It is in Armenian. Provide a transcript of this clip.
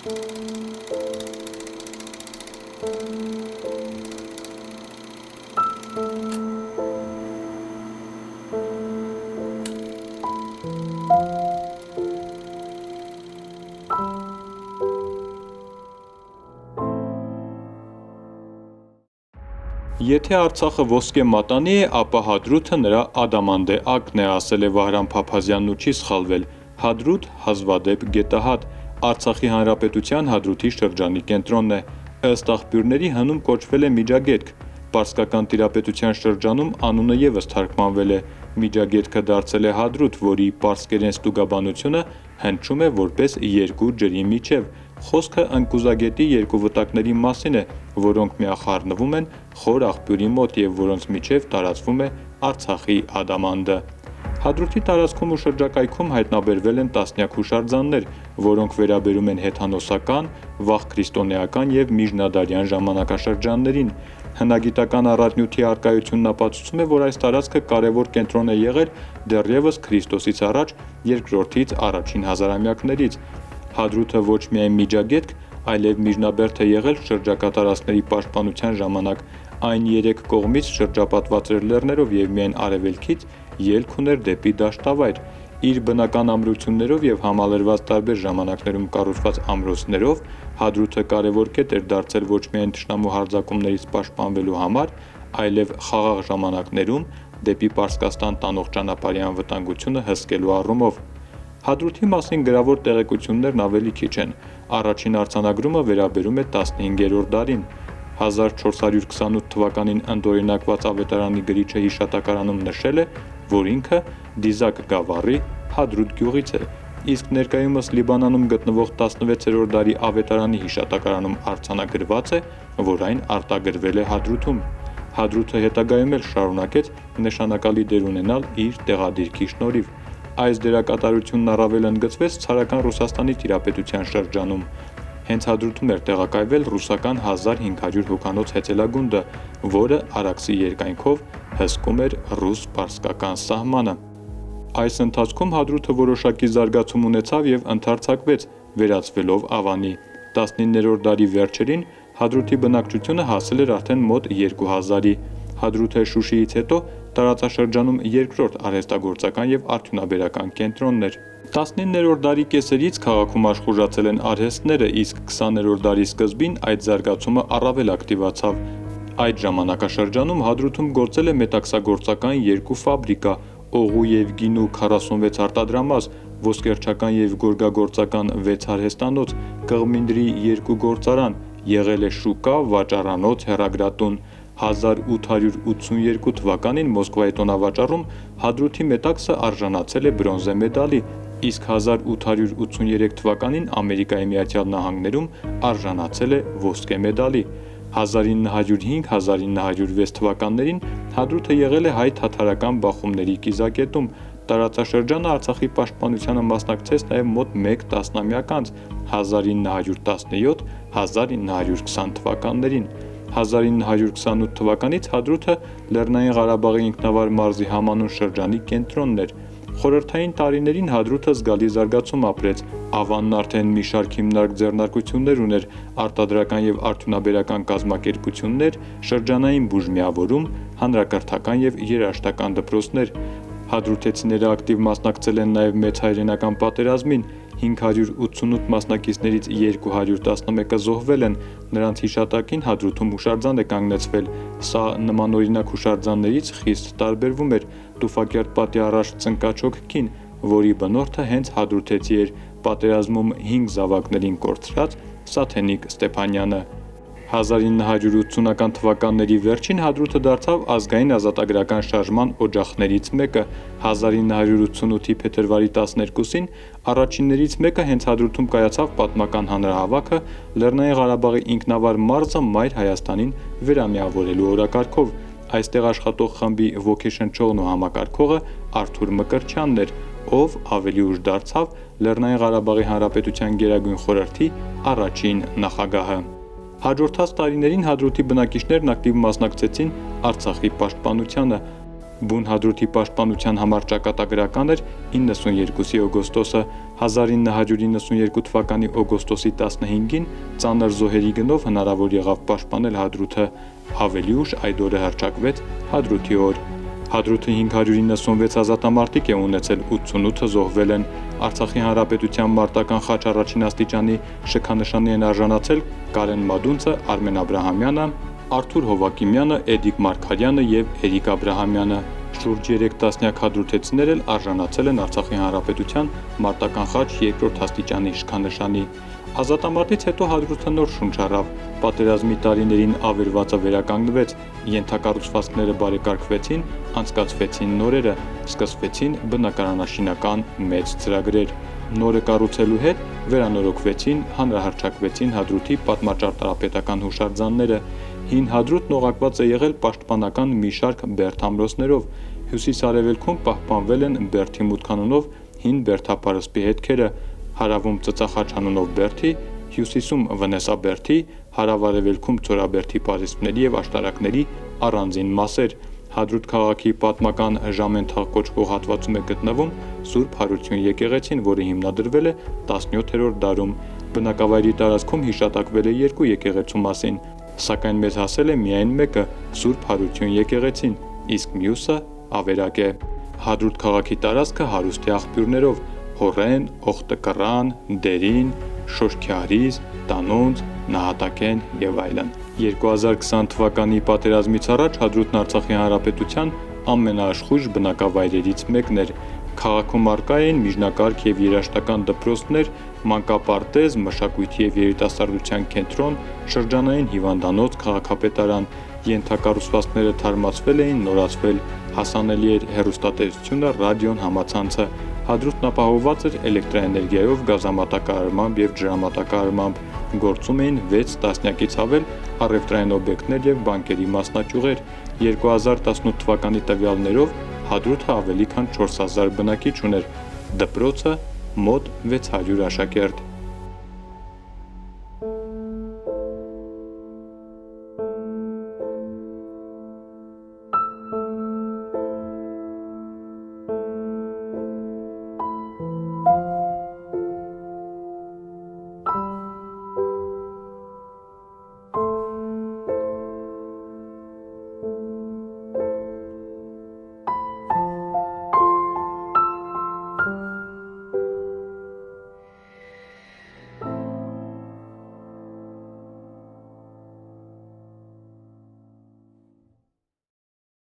Եթե Արցախը ոսկե մատանի է, ապա Հադրութը նրա ադամանդե ակն է, ասել է Վահրամ Փափազյանն ու չի սխալվել։ Հադրութ, հազվադեպ գետահատ, Արցախի Հանրապետության Հադրութի շրջանի կենտրոնն է։ Ըստ աղբյուրների հնում կոչվել է Միջագետք։ Պարսկական տիրապետության շրջանում անունը ևս թարգմանվել է։ Միջագետքը դարձել է Հադրութ, որի պարսկերեն ստուգաբանությունը հնչում է որպես երկու ջրի միջև։ Խոսքը ընկուզագետի երկու վտակների մասին է, որոնք միախառնվում են խոր աղբյուրի մոտ և որոնց միջև տարածվում է Արցախի ադամանդը։ Հադրութի տարածքում ու շրջակայքում հայտնաբերվել են տասնյակ հուշարձաններ, որոնք վերաբերում են հեթանոսական, վաղ քրիստոնեական և միջնադարյան ժամանակաշրջաններին։ Հնագիտական առարտնյութի առկայությունն ապացուցում է, որ այս տարածքը կարևոր կենտրոն է եղել դեռևս Քրիստոսից առաջ երկրորդից առաջին հազարամյակներից։ Հադրութը ոչ միայն միջագետք, այլև միջնաբերդ է եղել շրջակա տարածքների պաշտպանության ժամանակ։ Այն երեք կողմից շրջապատված էր լեռներով և միայն արևելքից ելք ուներ դեպի դաշտավայր։ Իր բնական ամրություններով և համալրված տարբեր ժամանակներում կառուցված ամրոցներով Հադրութը կարևոր կետ էր դարձել ոչ միայն թշնամու հարձակումներից պաշտպանվելու համար, այլև խաղաղ ժամանակներում դեպի Պարսկաստան տանող ճանապարհի անվտանգությունը հսկելու առումով։ Հադրութի մասին գրավոր տեղեկություններն ավելի քիչ են։ Առաջին արձանագրումը վերաբերում է 15-րդ դարին։ 1428 թվականին ընդօրինակված ավետարանի գրիչը հիշատակարանում նշել է, որ ինքը Դիզակ գավառի Հադրութ գյուղից է, իսկ ներկայումս Լիբանանում գտնվող 16-րդ դարի ավետարանի հիշատակարանում արձանագրված է, որ այն արտագրվել է Հադրութում։ Հադրութը հետագայում էլ շարունակեց նշանակալի դեր ունենալ իր տեղադիրքի շնորհիվ։ Այս դերակատարությունն առավել ընդգծվեց ցարական Ռուսաստանի տիրապետության շրջանում։ Հենց Հադրութում էր տեղակայվել ռուսական 1500 հոգանոց հեծելագունդը, որը Արաքսի երկայնքով հսկում էր ռուս-պարսկական սահմանը։ Այս ընթացքում Հադրութը որոշակի զարգացում ունեցավ և ընդարձակվեց, վերածվելով Ավանի։ 19-րդ դարի վերջերին Հադրութի բնակչությունը հասել էր արդեն մոտ 2000-ի։ Հադրութը Շուշիից հետո տարածաշրջանում երկրորդ արհեստագործական և արդյունաբերական կենտրոնն էր։ 19-րդ դարի կեսերից քաղաքում աշխուժացել են արհեստները, իսկ 20-րդ դարի սկզբին այդ զարգացումը առավել ակտիվացավ։ Այդ ժամանակաշրջանում Հադրութում գործել է մետաքսագործական 2 ֆաբրիկա, օղու և գինու 46 արտադրամաս, ոսկերչական և գորգագործական 6 արհեստանոց, կղմինդրի 2 գործարան, եղել է շուկա, վաճառանոց, հեռագրատուն։ 1882 թվականին Մոսկվայի տոնավաճառում Հադրութի մետաքսը արժանացել է բրոնզե մեդալի, իսկ 1883 թվականին Ամերիկայի Միացյալ Նահանգներում արժանացել է ոսկե մեդալի։ 1905-1906 թվականներին Հադրութը եղել է հայ-թաթարական բախումների կիզակետում։ Տարածաշրջանը Արցախի պաշտպանությանը մասնակցեց նաև մոտ մեկ տասնամյակ անց՝ 1917-1920 թվականներին։ 1928 թվականից Հադրութը Լեռնային Ղարաբաղի ինքնավար մարզի համանուն շրջանի կենտրոնն էր։ Խորհրդային տարիներին Հադրութը զգալի զարգացում ապրեց։ Ավանն արդեն մի շարք հիմնարկ ձեռնարկություններ ուներ՝ արտադրական և արդյունաբերական կազմակերպություններ, շրջանային բուժմիավորում, հանրակրթական և երաժշտական դպրոցներ։ Հադրութեցիները ակտիվ մասնակցել են նաև մեծ հայրենական պատերազմին։ 588 մասնակիցներից 211-ը զոհվել են։ Նրանց հիշատակին Հադրութում հուշարձան է կանգնեցվել։ Սա նմանօրինակ հուշարձաններից խիստ տարբերվում էր։ Տուֆակերտ պատի առաջ Ծնկաչոք քին, որի բնորդը հենց հադրութեցի էր, պատերազմում 5 զավակներին կորցրած Սաթենիկ Ստեփանյանը։ 1980-ական թվականների վերջին Հադրութը դարձավ ազգային ազատագրական շարժման օջախներից մեկը։ 1988-ի փետրվարի 12-ին առաջիններից մեկը հենց Հադրութում կայացավ պատմական հանրահավաքը Լեռնային Ղարաբաղի ինքնավար մարզը Մայր Հայաստանին վերամիավորելու օրակարգով։ Այստեղ աշխատող խմբի ոգեշնչողն ու համակարգողը Արթուր Մկրտչյանն էր, ով ավելի ուշ դարձավ Լեռնային Ղարաբաղի Հանրապետության Գերագույն խորհրդի առաջին նախագահը։ Հաջորդած տարիներին Հադրութի բնակիչներն ակտիվ մասնակցեցին Արցախի պաշտպանությանը։ Բուն Հադրութի պաշտպանության համար ճակատագրական էր 92-ի օգոստոսը, 1992 թվականի օգոստոսի 15-ին ծանր զոհերի գնով հնարավոր եղավ պաշտպանել Հադրութը, ավելի ուշ այդ օրը հռչակվեց Հադրութի օր։ Հադրութը 596 ազատամարտիկ է ունեցել, 88-ը զոհվել են։ Արցախի հանրապետության մարտական խաչ առաջին աստիճանի շքանշանի են արժանացել Կարեն Մադունցը, Արմեն Աբրահամյանը, Արթուր Հովակիմյանը, Էդիկ Մարգարյանը և Էրիկ Աբրահամյանը։ Շուրջ 3 տասնյակ հադրութեցիներ էլ արժանացել են Արցախի հանրապետության մարտական խաչ երկրորդ աստիճանի շքանշանի։ Ազատամարտից հետո Հադրութը նոր շունչ առավ, պատերազմի տարիներին ավերվածը վերականգնվեց, ենթակառուցվածքները բարեկարգվեցին, անցկացվեցին նորերը, սկսվեցին բնակարանաշինական մեծ ծրագրեր։ Նորը կառուցելու հետ վերանորոգվեցին, հանրահռչակվեցին Հադրութի պատմաճարտարապետական հուշարձանները։ Հին Հադրութն օղակված է եղել պաշտպանական մի շարք բերդամրոցներով, հյուսիս-արևելքում պահպանվել են Բերդի մուտք անունով հին բերդապարսպի հետքերը, հարավում Ծծախաչ անունով բերդի, հյուսիսում Վնեսաբերդի, հարավ-արևելքում Ցորաբերդի պարիսպների և աշտարակների առանձին մասեր։ Հադրութ քաղաքի պատմական Ժամենթաղ կոչվող հատվածում է գտնվում Սուրբ Հարություն եկեղեցին, որը հիմնադրվել է 17-րդ դարում։ Բնակավայրի տարածքում հիշատակվել է 2 եկեղեցու մասին, սակայն մեզ հասել է միայն մեկը՝ Սուրբ Հարություն եկեղեցին, իսկ մյուսը ավերակ է։ Հադրութ քաղաքի տարածքը հարուստ է աղբյուրներով՝ Հոռեն, Օխտկռան, Դերին, Շոշքիահարից, Տանոնց, Նահատակեն և այլն։ 2020 թվականի պատերազմից առաջ Հադրութն Արցախի հանրապետության ամենաաշխույժ բնակավայրերից մեկն էր։ Քաղաքում առկա էին միջնակարգ և երաժշտական դպրոցներ, մանկապարտեզ, մշակույթի և երիտասարդության կենտրոն, շրջանային հիվանդանոց, քաղաքապետարան։ Ենթակառուցվածքները թարմացվել էին, նորացվել, հասանելի էր հեռուստատեսությունը, ռադիոն, համացանցը։ Հադրութն ապահովված էր էլեկտրաէներգիայով, գազամատակարարմամբ և ջրամատակարարմամբ, գործում էին 6 տասնյակից ավել առևտրային օբյեկտներ և բանկերի մասնաճյուղեր։ 2018 թվականի տվյալներով Հադրութը ավելի քան 4000 բնակիչ ուներ, դպրոցը՝ մոտ 600 աշակերտ։